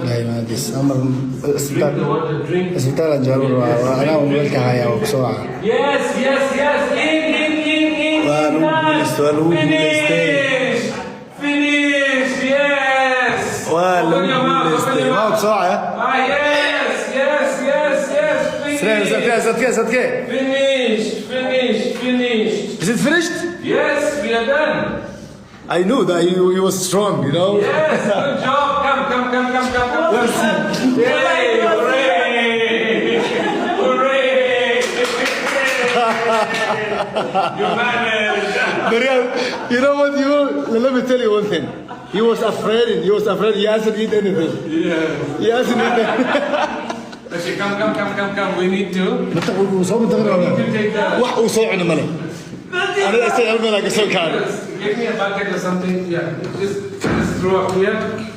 لا ما ادري امر اسبتال جارور وانا ويلك هيا وكسوعه Yes, yes, yes. In. Finish. Yes. Open your mouth. ما بسرعه Yes. صدقه Finish. Is it finished? Yes, we are done. I knew that you was strong, you know. Yes, good job. Come. Yay, hooray. You managed. Mariam, you know what? Let me tell you one thing. He was afraid. He hasn't eaten anything. Yeah. He hasn't eaten. Actually, come. We need to. وصوب الدغرة واحد وصوعنا ملك. أنا أستعمل ملك أسوي كان. Give me a bucket or something. Yeah. Just throw up here.